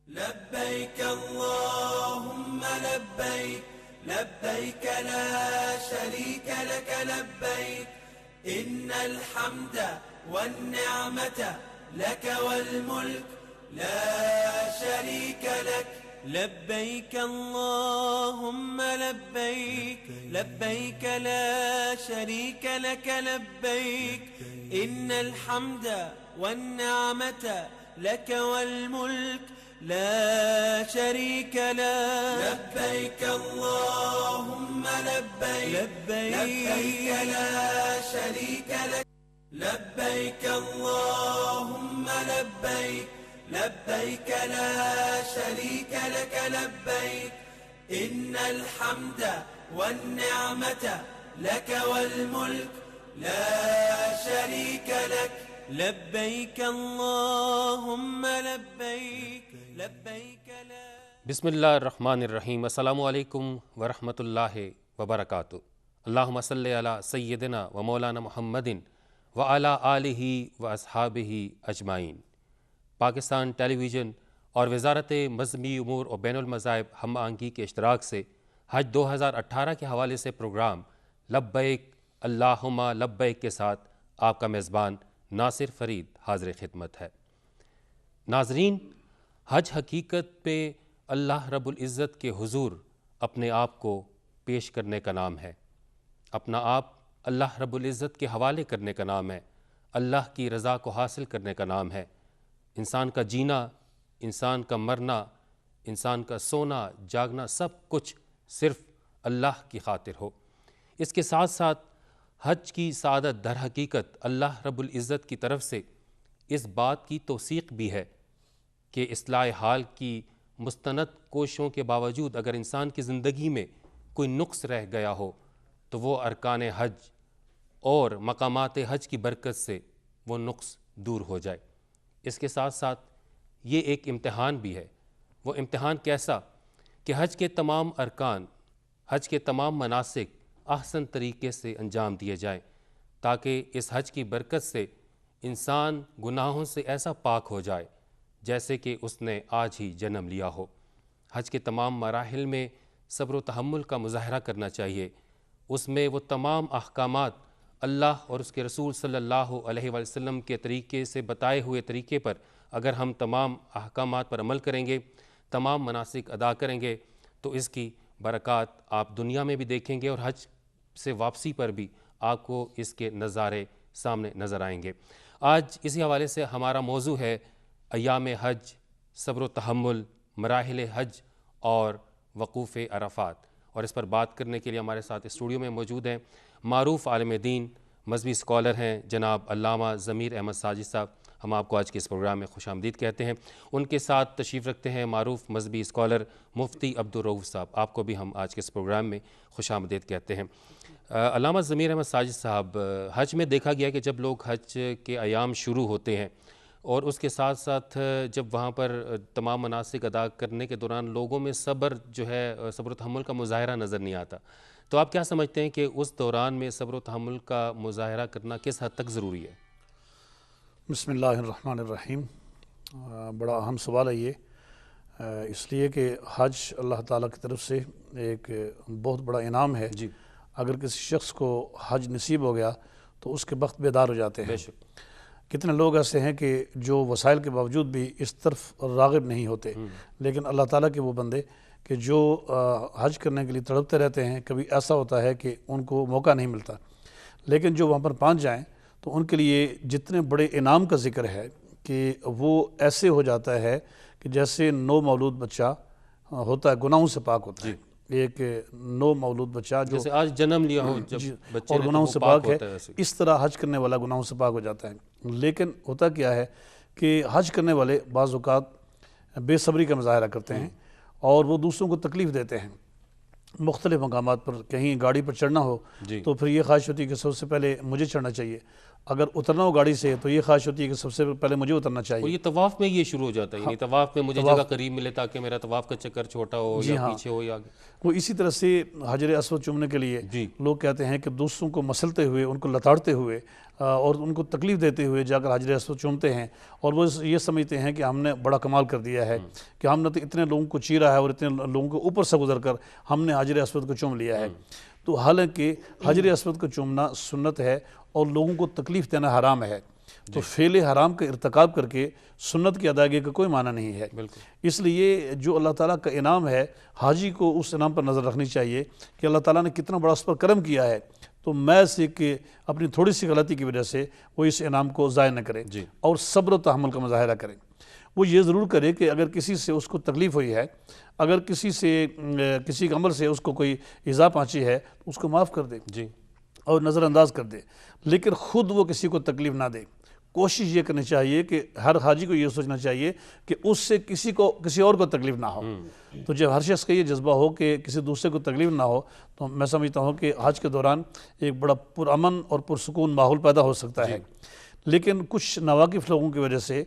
لبيك اللهم لبيك لبيك لا شريك لك لبيك إن الحمد والنعمة لك والملك لا شريك لك لبيك اللهم لبيك لبيك لا شريك لك لبيك إن الحمد والنعمة لك والملك لا شريك لك لبيك اللهم لبيك لبيك لا شريك لك لبيك اللهم لبيك لبيك لا شريك لك لبيك إن الحمد والنعمة لك والملك لا شريك لك لبيك اللهم لبيك لبيك لا بسم اللہ الرحمن الرحیم. السلام علیکم ورحمۃ اللہ وبرکاتہ. اللہم صلی علی سیدنا و مولانا محمد وعلی آلہ و اصحابہ اجمعین. پاکستان ٹیلی ویژن اور وزارت مذہبی امور و بین المذاہب ہم آہنگی کے اشتراک سے حج 2018 کے حوالے سے پروگرام لبیک اللہم لبیک کے ساتھ آپ کا میزبان ناصر فرید حاضر خدمت ہے. ناظرین، حج حقیقت پہ اللہ رب العزت کے حضور اپنے آپ کو پیش کرنے کا نام ہے، اپنا آپ اللہ رب العزت کے حوالے کرنے کا نام ہے، اللہ کی رضا کو حاصل کرنے کا نام ہے. انسان کا جینا، انسان کا مرنا، انسان کا سونا جاگنا سب کچھ صرف اللہ کی خاطر ہو. اس کے ساتھ ساتھ حج کی سعادت در حقیقت اللہ رب العزت کی طرف سے اس بات کی توثیق بھی ہے کہ اصلاح حال کی مستند کوششوں کے باوجود اگر انسان کی زندگی میں کوئی نقص رہ گیا ہو تو وہ ارکان حج اور مقامات حج کی برکت سے وہ نقص دور ہو جائے. اس کے ساتھ ساتھ یہ ایک امتحان بھی ہے. وہ امتحان کیسا کہ حج کے تمام ارکان، حج کے تمام مناسک احسن طریقے سے انجام دیے جائیں تاکہ اس حج کی برکت سے انسان گناہوں سے ایسا پاک ہو جائے جیسے کہ اس نے آج ہی جنم لیا ہو. حج کے تمام مراحل میں صبر و تحمل کا مظاہرہ کرنا چاہیے. اس میں وہ تمام احکامات اللہ اور اس کے رسول صلی اللہ علیہ وسلم کے طریقے سے بتائے ہوئے طریقے پر اگر ہم تمام احکامات پر عمل کریں گے، تمام مناسک ادا کریں گے تو اس کی برکات آپ دنیا میں بھی دیکھیں گے اور حج سے واپسی پر بھی آپ کو اس کے نظارے سامنے نظر آئیں گے. آج اسی حوالے سے ہمارا موضوع ہے ایام حج، صبر و تحمل، مراحل حج اور وقوف عرفات. اور اس پر بات کرنے کے لیے ہمارے ساتھ اسٹوڈیو میں موجود ہیں معروف عالم دین، مذہبی اسکالر ہیں جناب علامہ ضمیر احمد ساجد صاحب. ہم آپ کو آج کے اس پروگرام میں خوش آمدید کہتے ہیں. ان کے ساتھ تشریف رکھتے ہیں معروف مذہبی اسکالر مفتی عبدالرؤوف صاحب. آپ کو بھی ہم آج کے اس پروگرام میں خوش آمدید کہتے ہیں. علامہ ضمیر احمد ساجد صاحب، حج میں دیکھا گیا کہ جب لوگ حج کے ایام شروع ہوتے ہیں اور اس کے ساتھ ساتھ جب وہاں پر تمام مناسک ادا کرنے کے دوران لوگوں میں صبر جو ہے، صبر و تحمل کا مظاہرہ نظر نہیں آتا، تو آپ کیا سمجھتے ہیں کہ اس دوران میں صبر و تحمل کا مظاہرہ کرنا کس حد تک ضروری ہے؟ بسم اللہ الرحمن الرحیم. بڑا اہم سوال ہے یہ، اس لیے کہ حج اللہ تعالیٰ کی طرف سے ایک بہت بڑا انعام ہے. جی، اگر کسی شخص کو حج نصیب ہو گیا تو اس کے بخت بیدار ہو جاتے ہیں. بے شک. کتنے لوگ ایسے ہیں کہ جو وسائل کے باوجود بھی اس طرف راغب نہیں ہوتے، لیکن اللہ تعالیٰ کے وہ بندے کہ جو حج کرنے کے لیے تڑپتے رہتے ہیں، کبھی ایسا ہوتا ہے کہ ان کو موقع نہیں ملتا، لیکن جو وہاں پر پہنچ جائیں تو ان کے لیے جتنے بڑے انعام کا ذکر ہے کہ وہ ایسے ہو جاتا ہے کہ جیسے نو مولود بچہ ہوتا ہے، گناہوں سے پاک ہوتا ہے. ایک نو مولود بچہ جو جیسے آج جنم لیا ہو جب بچے اور نے تو گناہوں وہ سے پاک پاک ہے، ہوتا ہے ویسے. اس طرح حج کرنے والا گناہوں سے پاک ہو جاتا ہے. لیکن ہوتا کیا ہے کہ حج کرنے والے بعض اوقات بے صبری کا مظاہرہ کرتے ہیں اور وہ دوسروں کو تکلیف دیتے ہیں. مختلف مقامات پر کہیں گاڑی پر چڑھنا ہو تو پھر یہ خواہش ہوتی ہے کہ سب سے پہلے مجھے چڑھنا چاہیے. اگر اترنا ہو گاڑی سے تو یہ خواہش ہوتی ہے کہ سب سے پہلے مجھے اترنا اور چاہیے. یہ طواف میں یہ شروع ہو جاتا ہے، یعنی طواف میں مجھے جگہ قریب ملے تاکہ میرا طواف کا چکر چھوٹا ہو یا پیچھے ہو یا آگے. وہ اسی طرح سے حجر اسود چومنے کے لیے جی لوگ کہتے ہیں کہ دوسروں کو مسلتے ہوئے، ان کو لتاڑتے ہوئے اور ان کو تکلیف دیتے ہوئے جا کر حجر اسود چومتے ہیں، اور وہ یہ سمجھتے ہیں کہ ہم نے بڑا کمال کر دیا ہے کہ ہم نے تو اتنے لوگوں کو چیرا ہے اور اتنے لوگوں کو اوپر سے گزر کر ہم نے حجر اسود کو چوم لیا ہے. تو حالانکہ حجر اسود کو چومنا سنت ہے اور لوگوں کو تکلیف دینا حرام ہے. تو فعل حرام کا ارتکاب کر کے سنت کی ادائیگی کا کوئی معنی نہیں ہے. اس لیے جو اللہ تعالیٰ کا انعام ہے، حاجی کو اس انعام پر نظر رکھنی چاہیے کہ اللہ تعالیٰ نے کتنا بڑا اس پر کرم کیا ہے، تو محض کہ اپنی تھوڑی سی غلطی کی وجہ سے وہ اس انعام کو ضائع نہ کرے اور صبر و تحمل کا مظاہرہ کرے. وہ یہ ضرور کرے کہ اگر کسی سے اس کو تکلیف ہوئی ہے، اگر کسی کے عمل سے اس کو کوئی ایذا پہنچی ہے تو اس کو معاف کر دے اور نظر انداز کر دے، لیکن خود وہ کسی کو تکلیف نہ دے. کوشش یہ کرنی چاہیے کہ ہر حاجی کو یہ سوچنا چاہیے کہ اس سے کسی اور کو تکلیف نہ ہو. تو جب ہر شخص کا یہ جذبہ ہو کہ کسی دوسرے کو تکلیف نہ ہو، تو میں سمجھتا ہوں کہ حج کے دوران ایک بڑا پرامن اور پرسکون ماحول پیدا ہو سکتا ہے. لیکن کچھ ناواقف لوگوں کی وجہ سے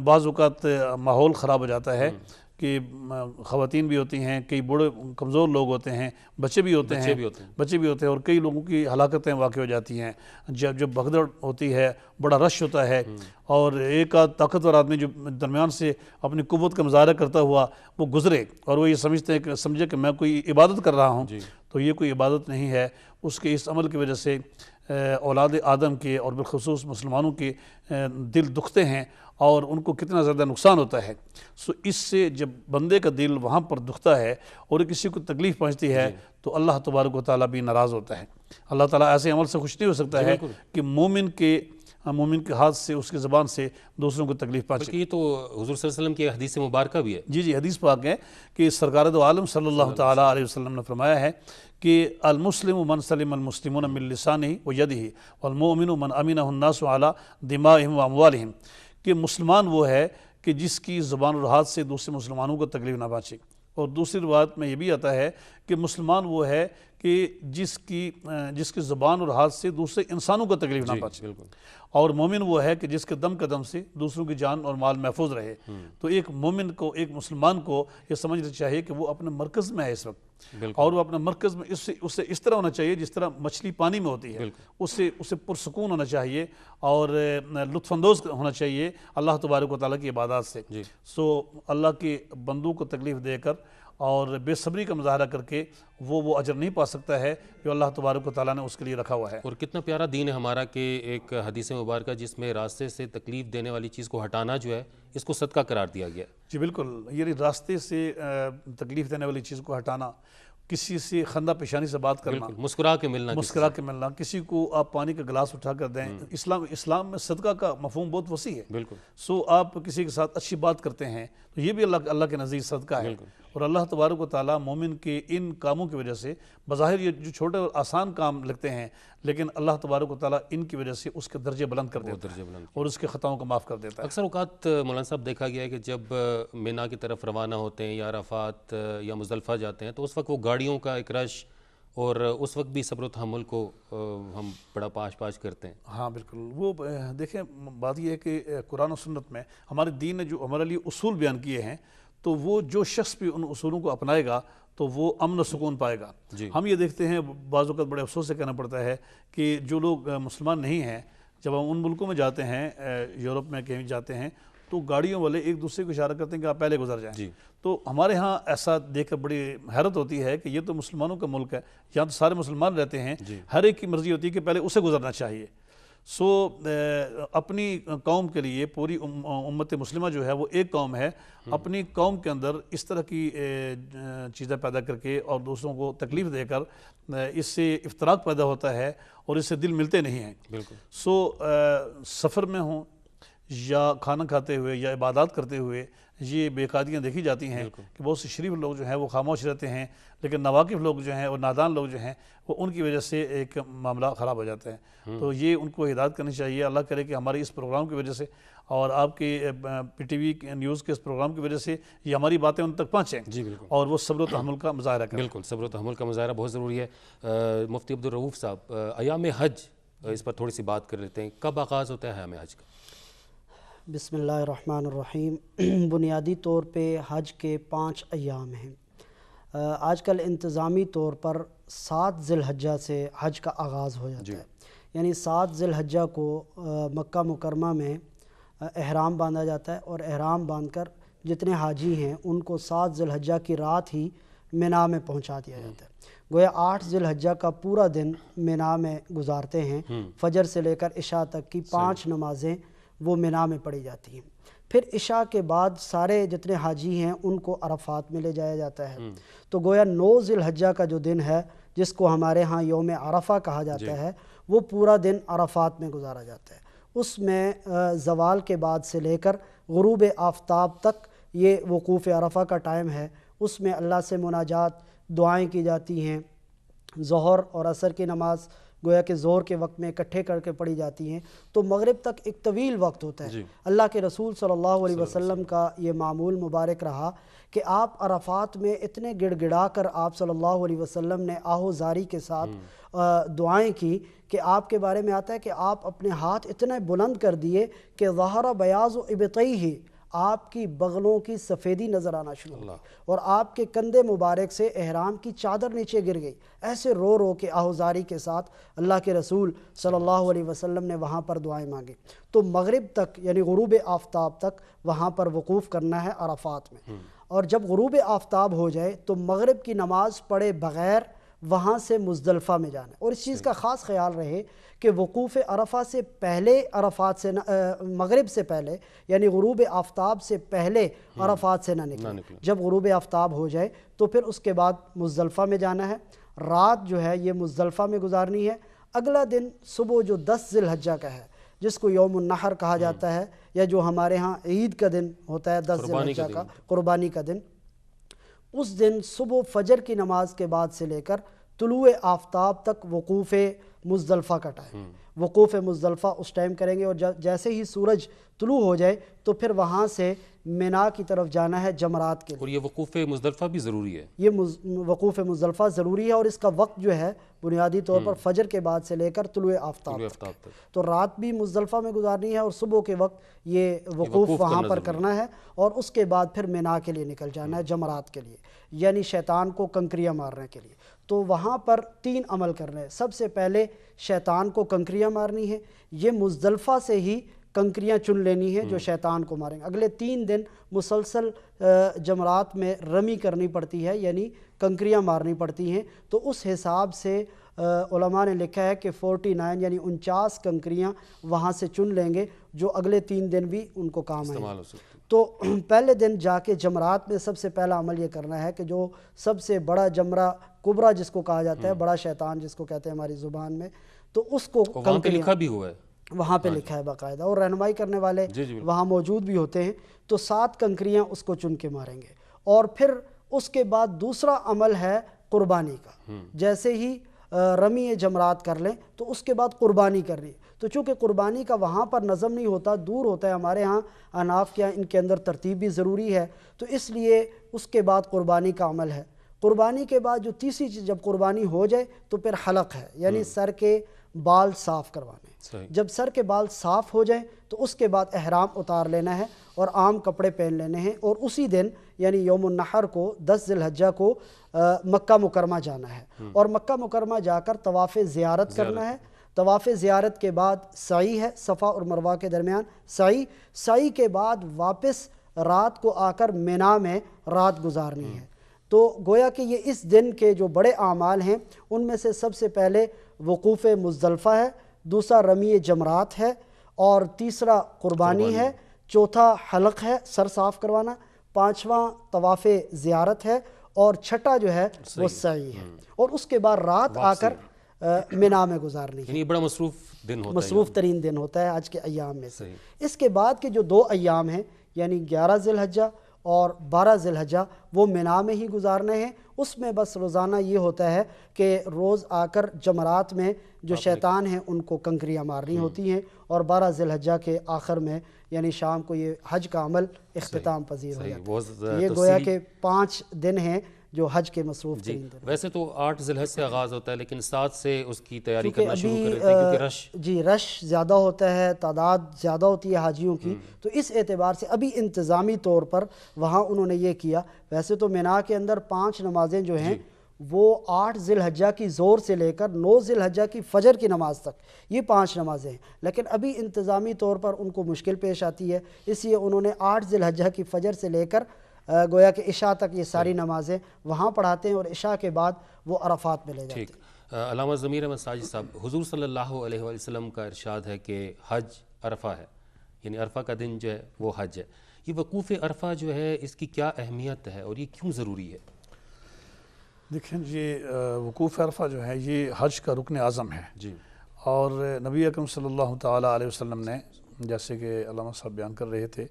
بعض اوقات ماحول خراب ہو جاتا ہے کہ خواتین بھی ہوتی ہیں، کئی بڑے کمزور لوگ ہوتے ہیں، بچے بھی ہوتے ہیں اور کئی لوگوں کی ہلاکتیں واقع ہو جاتی ہیں. جب بھگدڑ ہوتی ہے، بڑا رش ہوتا ہے اور ایک آدھ طاقتور آدمی جو درمیان سے اپنی قوت کا مظاہرہ کرتا ہوا وہ گزرے اور وہ یہ سمجھے کہ میں کوئی عبادت کر رہا ہوں، تو یہ کوئی عبادت نہیں ہے. اس کے اس عمل کی وجہ سے اولاد آدم کے اور بالخصوص مسلمانوں کے دل دکھتے ہیں اور ان کو کتنا زیادہ نقصان ہوتا ہے. اس سے جب بندے کا دل وہاں پر دکھتا ہے اور کسی کو تکلیف پہنچتی ہے تو اللہ تبارک و تعالیٰ بھی ناراض ہوتا ہے. اللہ تعالیٰ ایسے عمل سے خوش نہیں ہو سکتا ہے کہ مومن کے ہاتھ سے، اس کی زبان سے دوسروں کو تکلیف پہنچے. یہ تو حضور صلی اللہ علیہ وسلم کی حدیث مبارکہ بھی ہے. جی حدیث پاک ہے کہ سرکار دو عالم صلی اللہ تعالیٰ علیہ وسلم نے فرمایا ہے کہ المسلم من سلم المسلمون من لسانہ و یدہ والمؤمن من امنہ الناس علی دمائہم و اموالہم، کہ مسلمان وہ ہے کہ جس کی زبان اور ہاتھ سے دوسرے مسلمانوں کو تکلیف نہ پہنچے. اور دوسری روایت میں یہ بھی آتا ہے کہ مسلمان وہ ہے کہ جس کی زبان اور ہاتھ سے دوسرے انسانوں کو تکلیف نہ پہنچے. اور مومن وہ ہے کہ جس کے دم قدم سے دوسروں کی جان اور مال محفوظ رہے. تو ایک مومن کو، ایک مسلمان کو یہ سمجھنا چاہیے کہ وہ اپنے مرکز میں ہے اس وقت، اور وہ اپنے مرکز میں اسے اس طرح ہونا چاہیے جس طرح مچھلی پانی میں ہوتی ہے. اسے پرسکون ہونا چاہیے اور لطف اندوز ہونا چاہیے اللہ تبارک و تعالیٰ کی عبادات سے. سو اللہ کے بندوں کو تکلیف دے کر اور بے صبری کا مظاہرہ کر کے وہ اجر نہیں پا سکتا ہے جو اللہ تبارک و تعالیٰ نے اس کے لیے رکھا ہوا ہے. اور کتنا پیارا دین ہے ہمارا کہ ایک حدیث مبارکہ جس میں راستے سے تکلیف دینے والی چیز کو ہٹانا جو ہے اس کو صدقہ قرار دیا گیا. جی بالکل، یعنی راستے سے تکلیف دینے والی چیز کو ہٹانا، کسی سے خندہ پیشانی سے بات کرنا، مسکرا کے ملنا، کسی کو آپ پانی کا گلاس اٹھا کر دیں. اسلام میں صدقہ کا مفہوم بہت وسیع ہے. سو آپ کسی کے ساتھ اچھی بات کرتے ہیں تو یہ بھی اللہ کے نزدیک صدقہ ہے. اور اللہ تبارک و تعالیٰ مومن کے ان کاموں کی وجہ سے، بظاہر یہ جو چھوٹے اور آسان کام لگتے ہیں، لیکن اللہ تبارک و تعالیٰ ان کی وجہ سے اس کے درجے بلند کر دیتا ہے اور اس کے خطاؤں کو معاف کر دیتا ہے. اکثر اوقات مولانا صاحب دیکھا گیا ہے کہ جب مینا کی طرف روانہ ہوتے ہیں یا عرفات یا مزدلفہ جاتے ہیں تو اس وقت وہ گاڑیوں کا ایک رش، اور اس وقت بھی صبر و تحمل کو ہم بڑا پاش کرتے ہیں. ہاں بالکل. وہ دیکھیں، بات یہ ہے کہ قرآن و سنت میں ہمارے دین نے جو ہمارے لیے اصول بیان کیے ہیں، تو وہ جو شخص بھی ان اصولوں کو اپنائے گا تو وہ امن و سکون پائے گا. ہم یہ دیکھتے ہیں، بعض اوقات بڑے افسوس سے کہنا پڑتا ہے کہ جو لوگ مسلمان نہیں ہیں، جب ہم ان ملکوں میں جاتے ہیں، یورپ میں کہیں جاتے ہیں، تو گاڑیوں والے ایک دوسرے کو اشارہ کرتے ہیں کہ آپ پہلے گزر جائیں. تو ہمارے ہاں ایسا دیکھ کر بڑی حیرت ہوتی ہے کہ یہ تو مسلمانوں کا ملک ہے، یہاں تو سارے مسلمان رہتے ہیں، ہر ایک کی مرضی ہوتی ہے کہ پہلے اسے گزرنا چاہیے. سو اپنی قوم کے لیے پوری امت مسلمہ جو ہے وہ ایک قوم ہے. اپنی قوم کے اندر اس طرح کی چیزیں پیدا کر کے اور دوسروں کو تکلیف دے کر اس سے افتراق پیدا ہوتا ہے اور اس سے دل ملتے نہیں ہیں. سو سفر میں ہوں یا کھانا کھاتے ہوئے یا عبادات کرتے ہوئے یہ بے قاعدگیاں دیکھی جاتی ہیں کہ بہت سے شریف لوگ جو ہیں وہ خاموش رہتے ہیں، لیکن ناواقف لوگ جو ہیں اور نادان لوگ جو ہیں وہ ان کی وجہ سے ایک معاملہ خراب ہو جاتا ہے. تو یہ ان کو ہدایت کرنی چاہیے. اللہ کرے کہ ہمارے اس پروگرام کی وجہ سے اور آپ کے پی ٹی وی نیوز کے اس پروگرام کی وجہ سے یہ ہماری باتیں ان تک پہنچیں اور وہ صبر و تحمل کا مظاہرہ کریں. بالکل، صبر و تحمل کا مظاہرہ بہت ضروری ہے. مفتی عبدالرؤف صاحب، ایام حج اس پر تھوڑی سی بات کر لیتے ہیں. کب آغاز ہوتا ہے ہمیں حج کا؟ بسم اللہ الرحمن الرحیم. بنیادی طور پہ حج کے 5 ایام ہیں. آج کل انتظامی طور پر 7 ذی الحجہ سے حج کا آغاز ہو جاتا ہے. یعنی 7 ذی الحجہ کو مکہ مکرمہ میں احرام باندھا جاتا ہے، اور احرام باندھ کر جتنے حاجی ہیں ان کو 7 ذی الحجہ کی رات ہی منا میں پہنچا دیا جاتا ہے. گویا 8 ذی الحجہ کا پورا دن منا میں گزارتے ہیں. فجر سے لے کر عشاء تک کی 5 نمازیں وہ منا میں پڑھی جاتی ہیں. پھر عشاء کے بعد سارے جتنے حاجی ہیں ان کو عرفات میں لے جایا جاتا ہے. تو گویا 9 ذی الحجہ کا جو دن ہے جس کو ہمارے ہاں یوم عرفہ کہا جاتا ہے، وہ پورا دن عرفات میں گزارا جاتا ہے. اس میں زوال کے بعد سے لے کر غروب آفتاب تک یہ وقوف عرفہ کا ٹائم ہے. اس میں اللہ سے مناجات، دعائیں کی جاتی ہیں. ظہر اور عصر کی نماز گویا کہ ظہر کے وقت میں اکٹھے کر کے پڑھی جاتی ہیں. تو مغرب تک ایک طویل وقت ہوتا ہے. اللہ کے رسول صلی اللہ علیہ وسلم کا یہ معمول مبارک رہا کہ آپ عرفات میں اتنے گڑ گڑا کر آپ صلی اللہ علیہ وسلم نے آہو زاری کے ساتھ دعائیں کی کہ آپ کے بارے میں آتا ہے کہ آپ اپنے ہاتھ اتنے بلند کر دیے کہ ظہر بیاض ابطیہ، آپ کی بغلوں کی سفیدی نظر آنا شروع ہوئی، اور آپ کے کندھے مبارک سے احرام کی چادر نیچے گر گئی. ایسے رو رو کے آہوزاری کے ساتھ اللہ کے رسول صلی اللہ علیہ وسلم نے وہاں پر دعائیں مانگی. تو مغرب تک یعنی غروب آفتاب تک وہاں پر وقوف کرنا ہے عرفات میں. اور جب غروب آفتاب ہو جائے تو مغرب کی نماز پڑھے بغیر وہاں سے مزدلفہ میں جانا ہے. اور اس چیز کا خاص خیال رہے کہ وقوف عرفہ سے پہلے عرفات سے مغرب سے پہلے یعنی غروب آفتاب سے پہلے عرفات سے نہ نکلے. جب غروب آفتاب ہو جائے تو پھر اس کے بعد مزدلفہ میں جانا ہے. رات جو ہے یہ مزدلفہ میں گزارنی ہے. اگلا دن صبح جو 10 ذی الحجہ کا ہے جس کو یوم النحر کہا جاتا ہے، یا جو ہمارے ہاں عید کا دن ہوتا ہے 10 ذی الحجہ کا، قربانی کا دن، اس دن صبح فجر کی نماز کے بعد سے لے کر طلوع آفتاب تک وقوف مزدلفہ کا ٹائم. وقوف مزدلفہ اس ٹائم کریں گے، اور جیسے ہی سورج طلوع ہو جائے تو پھر وہاں سے منا کی طرف جانا ہے جمرات کے لیے. اور یہ وقوف مزدلفہ بھی ضروری ہے. یہ وقوف مزدلفہ ضروری ہے، اور اس کا وقت جو ہے بنیادی طور پر فجر کے بعد سے لے کر طلوع آفتاب تک. تو رات بھی مزدلفہ میں گزارنی ہے، اور صبح کے وقت یہ وقوف وہاں پر کرنا ہے، اور اس کے بعد پھر منا کے لیے نکل جانا ہے جمرات کے لیے، یعنی شیطان کو کنکریاں مارنے کے لیے. تو وہاں پر 3 عمل کرنے ہیں. سب سے پہلے شیطان کو کنکریاں مارنی ہے. یہ مزدلفہ سے ہی کنکریاں چن لینی ہے جو شیطان کو ماریں گے. اگلے 3 دن مسلسل جمرات میں رمی کرنی پڑتی ہے، یعنی کنکریاں مارنی پڑتی ہیں. تو اس حساب سے علماء نے لکھا ہے کہ 49 یعنی 49 کنکریاں وہاں سے چن لیں گے جو اگلے 3 دن بھی ان کو کام آئیں. تو پہلے دن جا کے جمرات میں سب سے پہلا عمل یہ کرنا ہے کہ جو سب سے بڑا جمرہ کبرا جس کو کہا جاتا ہے، بڑا شیطان جس کو کہتے ہیں ہماری زبان میں، تو اس کو وہاں پہ لکھا بھی ہوا ہے، وہاں پہ لکھا ہے باقاعدہ، اور رہنمائی کرنے والے وہاں موجود بھی ہوتے ہیں. تو 7 کنکریاں اس کو چن کے ماریں گے. اور پھر اس کے بعد دوسرا عمل ہے قربانی کا. جیسے ہی رمی جمرات کر لیں تو اس کے بعد قربانی کرنی. تو چونکہ قربانی کا وہاں پر نظم نہیں ہوتا، دور ہوتا ہے، ہمارے ہاں اناف کیا ان کے اندر ترتیب بھی ضروری ہے، تو اس لیے اس کے بعد قربانی کا عمل ہے. قربانی کے بعد جو تیسری چیز، جب قربانی ہو جائے تو پھر حلق ہے، یعنی سر کے بال صاف کروانے. جب سر کے بال صاف ہو جائیں تو اس کے بعد احرام اتار لینا ہے اور عام کپڑے پہن لینے ہیں. اور اسی دن یعنی یوم النحر کو 10 ذی الحجہ کو مکہ مکرمہ جانا ہے، اور مکہ مکرمہ جا کر طواف زیارت کرنا ہے. طواف زیارت کے بعد سعی ہے، صفا اور مروہ کے درمیان سعی کے بعد واپس رات کو آ کر منا میں رات گزارنی ہے. تو گویا کہ یہ اس دن کے جو بڑے اعمال ہیں ان میں سے سب سے پہلے وقوف مزدلفہ ہے، دوسرا رمی جمرات ہے، اور تیسرا قربانی ہے، چوتھا حلق ہے، سر صاف کروانا، پانچواں طواف زیارت ہے، اور چھٹا جو ہے وہ سعی ہے. اور اس کے بعد رات آ کر منا میں گزارنی ہے. یعنی بڑا مصروف دن ہوتا ہے، مصروف ترین دن ہوتا ہے آج کے ایام میں سے. اس کے بعد کے جو 2 ایام ہیں یعنی 11 ذی الحجہ اور 12 ذی الحجہ وہ منا میں ہی گزارنے ہیں. اس میں بس روزانہ یہ ہوتا ہے کہ روز آ کر جمرات میں جو شیطان ہیں ان کو کنکریاں مارنی ہوتی ہیں، اور 12 ذی الحجہ کے آخر میں یعنی شام کو یہ حج کا عمل اختتام پذیر ہو جاتا ہے. یہ گویا کہ 5 دن ہیں جو حج کے مصروف جی ترین دن. ویسے تو 8 ذی الحج سے آغاز ہوتا ہے لیکن 7 سے اس کی تیاری کیونکہ کرنا شروع کر ابھی دیتے ہیں کیونکہ رش جی رش زیادہ ہوتا ہے, تعداد زیادہ ہوتی ہے حاجیوں کی, تو اس اعتبار سے ابھی انتظامی طور پر وہاں انہوں نے یہ کیا. ویسے تو مینا کے اندر 5 نمازیں جو ہیں وہ 8 ذی الحجہ کی زور سے لے کر 9 ذی الحجہ کی فجر کی نماز تک یہ 5 نمازیں ہیں, لیکن ابھی انتظامی طور پر ان کو مشکل پیش آتی ہے, اس لیے انہوں نے 8 ذی الحجہ کی فجر سے لے کر گویا کہ عشاء تک یہ ساری نمازیں وہاں پڑھاتے ہیں, اور عشاء کے بعد وہ عرفات میں لے جاتے ہیں. ٹھیک. علامہ ضمیر احمد ساجد صاحب, حضور صلی اللہ علیہ وآلہ وسلم کا ارشاد ہے کہ حج عرفہ ہے, یعنی عرفہ کا دن جو ہے وہ حج ہے. یہ وقوف عرفہ جو ہے اس کی کیا اہمیت ہے اور یہ کیوں ضروری ہے؟ دیکھیں یہ وقوف عرفہ جو ہے یہ حج کا رکن اعظم ہے. جی. اور نبی اکرم صلی اللہ تعالیٰ علیہ وسلم نے جیسے کہ علامہ صاحب بیان کر رہے تھے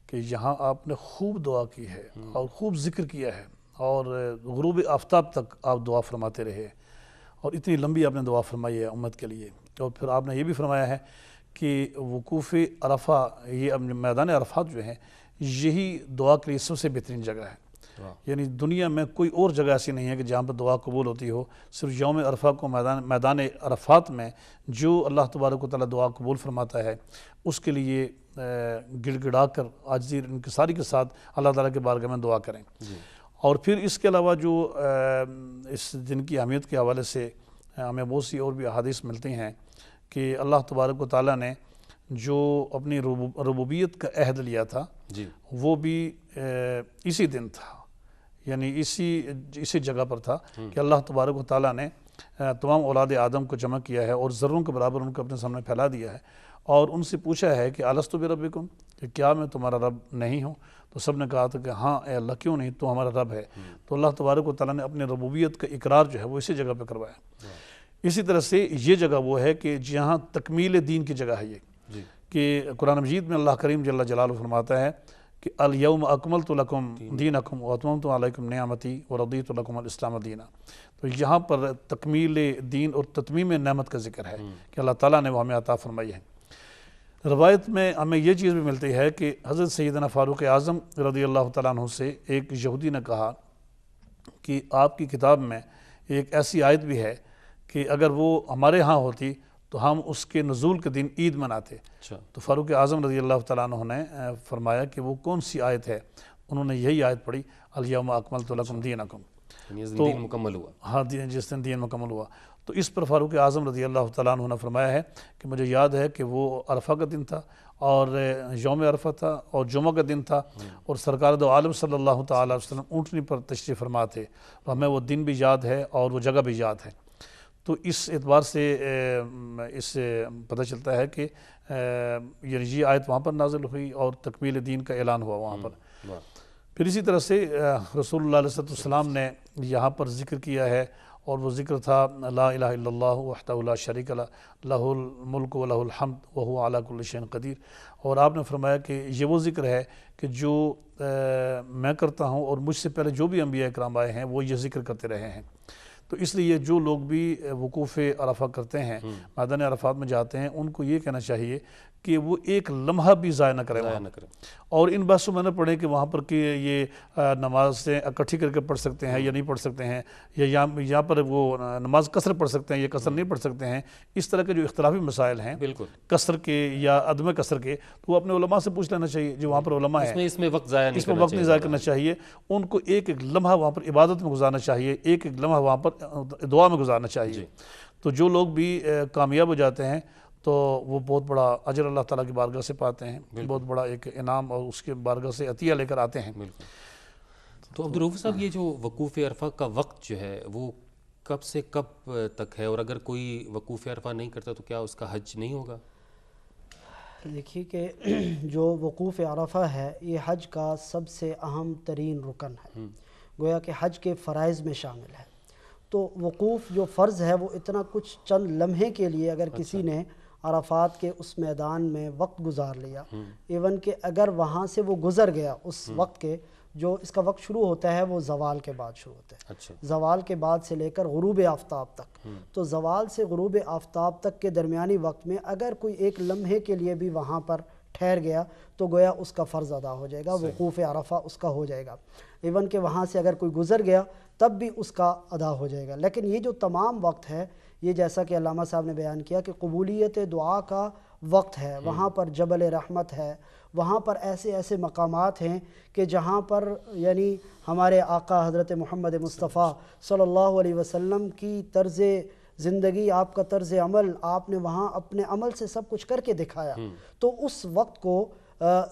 کہ یہاں آپ نے خوب دعا کی ہے اور خوب ذکر کیا ہے, اور غروب آفتاب تک آپ دعا فرماتے رہے, اور اتنی لمبی آپ نے دعا فرمائی ہے امت کے لیے. اور پھر آپ نے یہ بھی فرمایا ہے کہ وقوف عرفہ, یہ میدان عرفات جو ہیں یہی دعا کے لیے سب سے بہترین جگہ ہے. یعنی دنیا میں کوئی اور جگہ ایسی نہیں ہے کہ جہاں پر دعا قبول ہوتی ہو. صرف یوم عرفہ کو میدان عرفات میں جو اللہ تبارک و تعالیٰ دعا قبول فرماتا ہے اس کے لیے گڑ گڑا کر عاجزی انکساری کے ساتھ اللہ تعالیٰ کے بارگاہ میں دعا کریں. اور پھر اس کے علاوہ جو اس دن کی اہمیت کے حوالے سے ہمیں بہت سی اور بھی احادیث ملتی ہیں کہ اللہ تبارک و تعالیٰ نے جو اپنی ربوبیت کا عہد لیا تھا وہ بھی اسی دن تھا, یعنی اسی جگہ پر تھا کہ اللہ تبارک و تعالیٰ نے تمام اولاد آدم کو جمع کیا ہے اور ذروں کے برابر ان کو اپنے سامنے پھیلا دیا ہے, اور ان سے پوچھا ہے کہ الستو بربکم, کہ کیا میں تمہارا رب نہیں ہوں؟ تو سب نے کہا تھا کہ ہاں اے اللہ کیوں نہیں, تو ہمارا رب ہے. تو اللہ تبارک و تعالیٰ نے اپنی ربوبیت کا اقرار جو ہے وہ اسی جگہ پہ کروایا. اسی طرح سے یہ جگہ وہ ہے کہ جہاں تکمیل دین کی جگہ ہے یہ, کہ قرآن مجید میں اللہ کریم جل جلالہ فرماتا ہے کہ الیوم اکملت لکم دینکم واتممت علیکم نعمتی ورضیت لکم الاسلام دینا. تو یہاں پر تکمیل دین اور تتمیم نعمت کا ذکر ہے کہ اللہ تعالیٰ نے وہ ہمیں عطا فرمائی ہے. روایت میں ہمیں یہ چیز بھی ملتی ہے کہ حضرت سیدنا فاروق اعظم رضی اللہ تعالیٰ عنہ سے ایک یہودی نے کہا کہ آپ کی کتاب میں ایک ایسی آیت بھی ہے کہ اگر وہ ہمارے ہاں ہوتی تو ہم اس کے نزول کے دن عید مناتے. تو فاروق اعظم رضی اللہ تعالیٰ عنہ نے فرمایا کہ وہ کون سی آیت ہے؟ انہوں نے یہی آیت پڑھی الیوم اکملت لکم دینکم, تو دین مکمل ہوا. ہاں جس دن دین مکمل ہوا. تو اس پر فاروق اعظم رضی اللہ تعالیٰ عنہ نے فرمایا ہے کہ مجھے یاد ہے کہ وہ عرفہ کا دن تھا اور یوم عرفہ تھا اور جمعہ کا دن تھا, اور سرکار دو عالم صلی اللہ تعالیٰ علیہ وسلم اونٹنی پر تشریف فرما تھے, تو ہمیں وہ دن بھی یاد ہے اور وہ جگہ بھی یاد ہے. تو اس اعتبار سے اس سے پتہ چلتا ہے کہ یہ آیت وہاں پر نازل ہوئی اور تکمیل دین کا اعلان ہوا وہاں پر. پھر اسی طرح سے رسول اللہ علیہ السلام نے یہاں پر ذکر کیا ہے, اور وہ ذکر تھا لا الہ الا اللہ وحدہ لا شریک لہ لہ الملک و لہ الحمد وہو علی کل شیء قدیر. اور آپ نے فرمایا کہ یہ وہ ذکر ہے کہ جو میں کرتا ہوں اور مجھ سے پہلے جو بھی انبیاء اکرام آئے ہیں وہ یہ ذکر کرتے رہے ہیں. تو اس لیے جو لوگ بھی وقوف عرفہ کرتے ہیں, میدان عرفات میں جاتے ہیں, ان کو یہ کہنا چاہیے کہ وہ ایک لمحہ بھی ضائع نہ کریں اور ان بحثوں میں نہ پڑھیں کہ وہاں پر کہ یہ نمازیں اکٹھی کر کے پڑھ سکتے ہیں یا نہیں پڑھ سکتے ہیں, یا یہاں پر وہ نماز قصر پڑھ سکتے ہیں یا قصر نہیں پڑھ سکتے ہیں. اس طرح کے جو اختلافی مسائل ہیں قصر کے یا عدم قصر کے, تو وہ اپنے علماء سے پوچھ لینا چاہیے جو وہاں پر علماء ہیں. اس میں وقت نہیں ضائع کرنا چاہیے. ان کو ایک ایک لمحہ وہاں پر عبادت میں گزارنا چاہیے, ایک ایک لمحہ وہاں پر دعا میں گزارنا چاہیے. تو جو لوگ بھی کامیاب ہو جاتے ہیں تو وہ بہت بڑا اجر اللہ تعالیٰ کی بارگاہ سے پاتے ہیں, بہت بڑا ایک انعام اور اس کے بارگاہ سے عطیہ لے کر آتے ہیں. تو عبدالرؤوف صاحب, یہ جو وقوف عرفہ کا وقت جو ہے وہ کب سے کب تک ہے, اور اگر کوئی وقوف عرفہ نہیں کرتا تو کیا اس کا حج نہیں ہوگا؟ دیکھیے کہ جو وقوف عرفہ ہے یہ حج کا سب سے اہم ترین رکن ہے, گویا کہ حج کے فرائض میں شامل ہے. تو وقوف جو فرض ہے وہ اتنا کچھ چند لمحے کے لیے اگر کسی نے عرفات کے اس میدان میں وقت گزار لیا, ایون کہ اگر وہاں سے وہ گزر گیا اس وقت کے, جو اس کا وقت شروع ہوتا ہے وہ زوال کے بعد شروع ہوتا ہے, زوال کے بعد سے لے کر غروب آفتاب تک. تو زوال سے غروب آفتاب تک کے درمیانی وقت میں اگر کوئی ایک لمحے کے لیے بھی وہاں پر ٹھہر گیا تو گویا اس کا فرض ادا ہو جائے گا، وقوف عرفہ اس کا ہو جائے گا، ایون کہ وہاں سے اگر کوئی گزر گیا تب بھی اس کا ادا ہو جائے گا۔ لیکن یہ جو تمام وقت ہے، یہ جیسا کہ علامہ صاحب نے بیان کیا کہ قبولیت دعا کا وقت ہے، وہاں پر جبل رحمت ہے، وہاں پر ایسے ایسے مقامات ہیں کہ جہاں پر یعنی ہمارے آقا حضرت محمد مصطفیٰ صلی اللہ علیہ وسلم کی طرز زندگی، آپ کا طرز عمل، آپ نے وہاں اپنے عمل سے سب کچھ کر کے دکھایا، تو اس وقت کو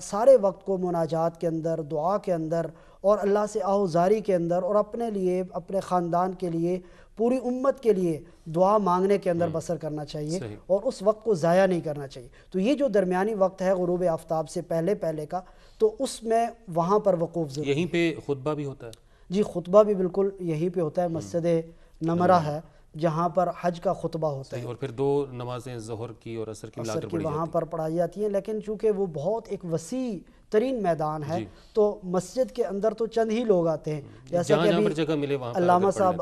سارے وقت کو مناجات کے اندر، دعا کے اندر اور اللہ سے آہوزاری کے اندر اور اپنے لیے، اپنے خاندان کے لیے، پوری امت کے لیے دعا مانگنے کے اندر بسر کرنا چاہیے اور اس وقت کو ضائع نہیں کرنا چاہیے۔ تو یہ جو درمیانی وقت ہے غروب آفتاب سے پہلے کا، تو اس میں وہاں پر وقوف ضرور۔ یہیں پہ خطبہ بھی ہوتا ہے؟ جی خطبہ بھی بالکل یہیں پہ ہوتا ہے، مسجد نمرہ ہے جہاں پر حج کا خطبہ ہوتا ہے، اور پھر 2 نمازیں ظہر کی اور عصر کی ملا کر پڑھی وہاں پر پڑھائی جاتی ہیں۔ لیکن چونکہ وہ بہت ایک وسیع ترین میدان ہے تو مسجد کے اندر تو چند ہی لوگ آتے ہیں، جیسا کہ ابھی جگہ ملے وہاں علامہ صاحب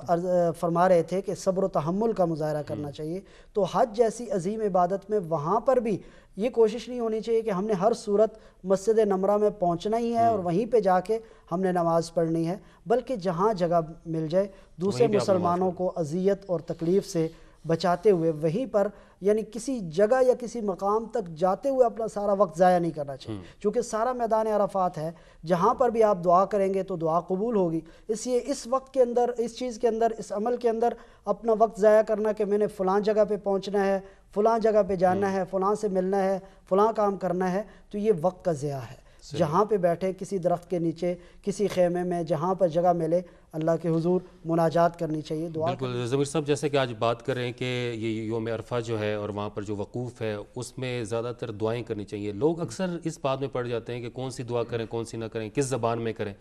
فرما رہے تھے کہ صبر و تحمل کا مظاہرہ کرنا چاہیے۔ تو حج جیسی عظیم عبادت میں وہاں پر بھی یہ کوشش نہیں ہونی چاہیے کہ ہم نے ہر صورت مسجد نمرہ میں پہنچنا ہی ہے اور وہیں پہ جا کے ہم نے نماز پڑھنی ہے، بلکہ جہاں جگہ مل جائے دوسرے مسلمانوں کو اذیت اور تکلیف سے بچاتے ہوئے وہیں پر، یعنی کسی جگہ یا کسی مقام تک جاتے ہوئے اپنا سارا وقت ضائع نہیں کرنا چاہیے، چونکہ سارا میدان عرفات ہے، جہاں پر بھی آپ دعا کریں گے تو دعا قبول ہوگی۔ اس لیے اس وقت کے اندر، اس چیز کے اندر، اس عمل کے اندر اپنا وقت ضائع کرنا کہ میں نے فلاں جگہ پہ پہنچنا ہے، فلاں جگہ پہ جانا ہے، فلاں سے ملنا ہے، فلاں کام کرنا ہے، تو یہ وقت کا ضیاع ہے۔ جہاں پہ بیٹھے، کسی درخت کے نیچے، کسی خیمے میں، جہاں پر جگہ ملے، اللہ کے حضور مناجات کرنی چاہیے، دعا۔ بالکل ضمیر صاحب، جیسے کہ آج بات کر رہے ہیں کہ یہ یوم عرفہ جو ہے اور وہاں پر جو وقوف ہے اس میں زیادہ تر دعائیں کرنی چاہیے۔ لوگ اکثر اس بات میں پڑ جاتے ہیں کہ کون سی دعا کریں، کون سی نہ کریں، کس زبان میں کریں۔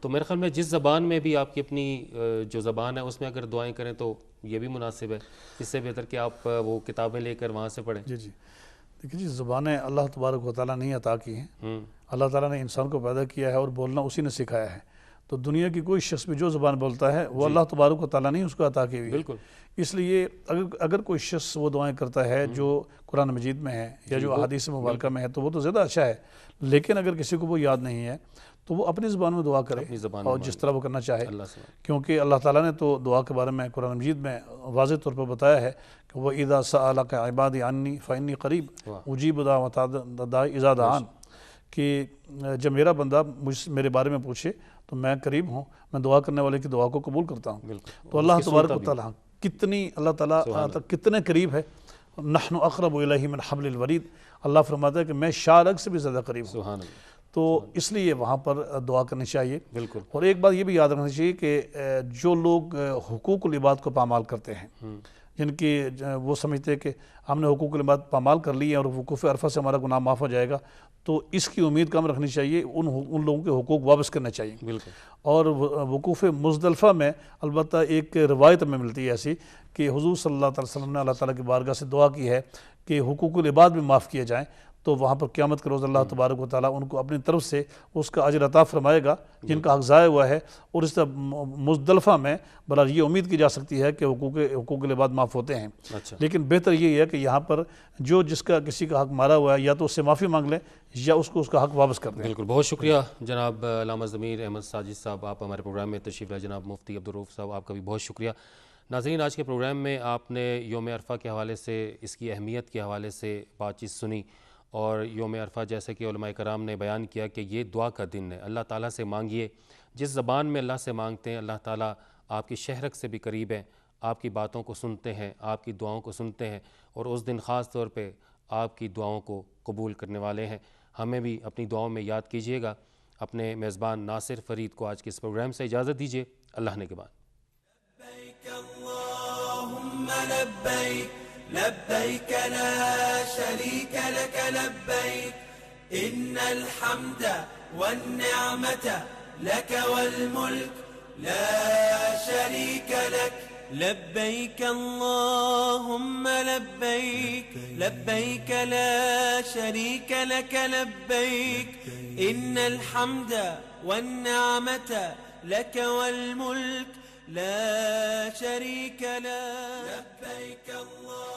تو میرے خیال میں جس زبان میں بھی آپ کی اپنی جو زبان ہے اس میں اگر دعائیں کریں تو یہ بھی مناسب ہے، اس سے بہتر کہ آپ وہ کتابیں لے کر وہاں سے پڑھیں۔ جی دیکھیے جی، زبانیں اللہ تبارک و تعالیٰ نے ہی عطا کی ہیں۔ اللہ تعالیٰ نے انسان کو پیدا کیا ہے اور بولنا اسی نے سکھایا ہے، تو دنیا کی کوئی شخص بھی جو زبان بولتا ہے وہ اللہ تبارک و تعالیٰ نے ہی اس کو عطا کی ہوئی ہے۔ بالکل، اس لیے اگر کوئی شخص وہ دعائیں کرتا ہے جو قرآن مجید میں ہے یا جو احادیث مبارکہ میں ہے تو وہ تو زیادہ اچھا ہے، لیکن اگر کسی کو وہ یاد نہیں ہے تو وہ اپنی زبان میں دعا کرے اور جس طرح وہ کرنا چاہے، کیونکہ اللہ تعالیٰ نے تو دعا کے بارے میں قرآن مجید میں واضح طور پر بتایا ہے کہ وَإِذَا سَأَلَكَ عِبَادِي عَنِّي فَإِنِّي قَرِيبٌ أُجِيبُ دَعْوَةَ الدَّاعِ إِذَا دَعَانِ، کہ جب میرا بندہ میرے بارے میں پوچھے تو میں قریب ہوں، میں دعا کرنے والے کی دعا کو قبول کرتا ہوں۔ تو اللہ تبارک و تعالیٰ کتنی، اللہ تعالیٰ کتنے قریب ہے، نحن اقرب الیہ من حبل الورید، اللہ فرماتا ہے کہ میں شارگ سے بھی زیادہ قریب ہوں۔ سبحان اللہ۔ تو اس لیے وہاں پر دعا کرنی چاہیے۔ بالکل، اور ایک بات یہ بھی یاد رکھنا چاہیے کہ جو لوگ حقوق العباد کو پامال کرتے ہیں، جن کی وہ سمجھتے ہیں کہ ہم نے حقوق العباد پامال کر لی ہے اور وقوف عرفہ سے ہمارا گناہ معاف ہو جائے گا، تو اس کی امید کم رکھنی چاہیے، ان لوگوں کے حقوق واپس کرنے چاہیے۔ بالکل، اور وقوف مزدلفہ میں البتہ ایک روایت میں ملتی ہے ایسی کہ حضور صلی اللہ علیہ وسلم نے اللہ تعالیٰ کی بارگاہ سے دعا کی ہے کہ حقوق العباد بھی معاف کیے جائیں، تو وہاں پر قیامت کے روز اللہ تبارک و تعالیٰ ان کو اپنی طرف سے اس کا اجر عطا فرمائے گا جن کا حق ضائع ہوا ہے۔ اور اس طرح مزدلفہ میں بلا یہ امید کی جا سکتی ہے کہ حقوق العباد معاف ہوتے ہیں، لیکن بہتر یہ ہے کہ یہاں پر جو جس کا کسی کا حق مارا ہوا ہے یا تو اس سے معافی مانگ لیں یا اس کو اس کا حق واپس کر دیں۔ بالکل، بہت شکریہ جناب علامہ ضمیر احمد ساجد صاحب، آپ ہمارے پروگرام میں تشریف لائے۔ جناب مفتی عبدالرؤف صاحب، آپ کا بھی بہت شکریہ۔ ناظرین، آج کے پروگرام میں آپ نے یوم عرفہ کے حوالے سے، اس کی اہمیت کے حوالے سے بات چیت سنی، اور یوم عرفہ جیسے کہ علماء کرام نے بیان کیا کہ یہ دعا کا دن ہے، اللہ تعالیٰ سے مانگیے، جس زبان میں اللہ سے مانگتے ہیں اللہ تعالیٰ آپ کی شہرک سے بھی قریب ہیں، آپ کی باتوں کو سنتے ہیں، آپ کی دعاؤں کو سنتے ہیں، اور اس دن خاص طور پہ آپ کی دعاؤں کو قبول کرنے والے ہیں۔ ہمیں بھی اپنی دعاؤں میں یاد کیجیے گا۔ اپنے میزبان ناصر فرید کو آج کے اس پروگرام سے اجازت دیجیے، اللہ نے کے بعد۔ لبيك اللهم لبيك لبيك لا شريك لك لبيك إن الحمد والنعمة لك والملك لا شريك لك لبيك اللهم لبيك لبيك لا شريك لك لبيك إن الحمد والنعمة لك والملك لا شريك لك لبيك الله